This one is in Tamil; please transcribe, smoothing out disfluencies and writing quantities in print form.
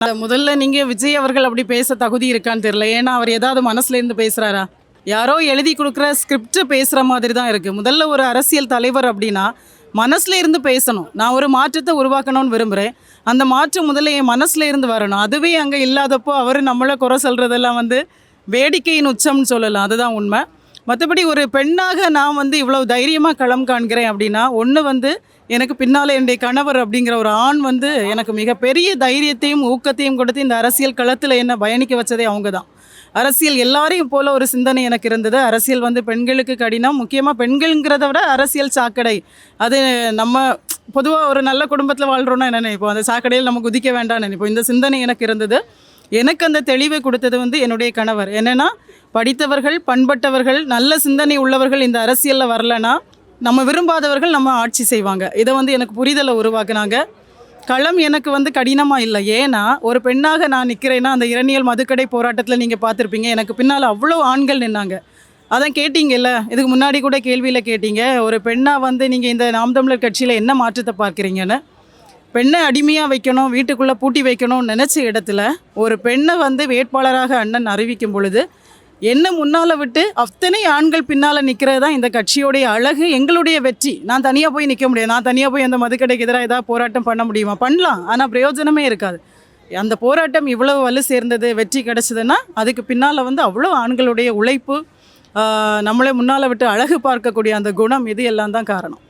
முதல்ல நீங்கள் விஜய் அவர்கள் அப்படி பேச தகுதி இருக்கான்னு தெரியல. ஏன்னா அவர் ஏதாவது மனசுலேருந்து பேசுகிறாரா? யாரோ எழுதி கொடுக்குற ஸ்கிரிப்ட் பேசுகிற மாதிரி தான் இருக்குது. முதல்ல ஒரு அரசியல் தலைவர் அப்படின்னா மனசுல இருந்து பேசணும். நான் ஒரு மாற்றத்தை உருவாக்கணும்னு விரும்புகிறேன். அந்த மாற்றம் முதல்ல என் மனசுல இருந்து வரணும். அதுவே அங்கே இல்லாதப்போ அவர் நம்மளை குறை சொல்கிறதெல்லாம் வேடிக்கையின் உச்சம்னு சொல்லலாம். அதுதான் உண்மை. மற்றபடி ஒரு பெண்ணாக நான் இவ்வளோ தைரியமாக களம் காண்கிறேன் அப்படின்னா, ஒன்று எனக்கு பின்னால் என்னுடைய கணவர் அப்படிங்கிற ஒரு ஆண் எனக்கு மிகப்பெரிய தைரியத்தையும் ஊக்கத்தையும் கொடுத்து இந்த அரசியல் களத்தில் என்ன பயணிக்க வச்சதே அவங்க தான். அரசியல் எல்லாரையும் போல ஒரு சிந்தனை எனக்கு இருந்தது. அரசியல் பெண்களுக்கு கடினம். முக்கியமாக பெண்கள்ங்கிறத விட அரசியல் சாக்கடை. அது நம்ம பொதுவாக ஒரு நல்ல குடும்பத்தில் வாழ்கிறோன்னா என்ன நினைப்போம், அந்த சாக்கடையில் நம்ம குதிக்க வேண்டாம்னு நினைப்போம். இந்த சிந்தனை எனக்கு இருந்தது. எனக்கு அந்த தெளிவை கொடுத்தது என்னுடைய கணவர். என்னென்னா, படித்தவர்கள், பண்பட்டவர்கள், நல்ல சிந்தனை உள்ளவர்கள் இந்த அரசியலில் வரலைன்னா நம்ம விரும்பாதவர்கள் நம்ம ஆட்சி செய்வாங்க. இதை எனக்கு புரிதலை உருவாக்குனாங்க. களம் எனக்கு கடினமாக இல்லை. ஏன்னா ஒரு பெண்ணாக நான் நிற்கிறேன்னா, அந்த இரணியல் மதுக்கடை போராட்டத்தில் நீங்கள் பார்த்துருப்பீங்க, எனக்கு பின்னால் அவ்வளோ ஆண்கள் நின்னாங்க. அதான் கேட்டிங்கல்ல, இதுக்கு முன்னாடி கூட கேள்வியில் கேட்டீங்க, ஒரு பெண்ணாக நீங்கள் இந்த நாம் தமிழர் கட்சியில் என்ன மாற்றத்தை பார்க்குறீங்கன்னு. பெண்ணை அடிமையாக வைக்கணும், வீட்டுக்குள்ளே பூட்டி வைக்கணும்னு நினச்ச இடத்துல ஒரு பெண்ணை வேட்பாளராக அண்ணன் அறிவிக்கும் பொழுது என்ன முன்னால் விட்டு அத்தனை ஆண்கள் பின்னால் நிற்கிறது தான் இந்த கட்சியோடைய அழகு, எங்களுடைய வெற்றி. நான் தனியாக போய் நிற்க முடியாது. நான் தனியாக போய் அந்த மதுக்கடைக்கு எதிராக ஏதாவது போராட்டம் பண்ண முடியுமா? பண்ணலாம், ஆனால் பிரயோஜனமே இருக்காது. அந்த போராட்டம் இவ்வளவு வலு சேர்ந்தது, வெற்றி கிடச்சிதுன்னா அதுக்கு பின்னால் அவ்வளோ ஆண்களுடைய உழைப்பு, நம்மளை முன்னால் விட்டு அழகு பார்க்கக்கூடிய அந்த குணம், இது எல்லாம் தான் காரணம்.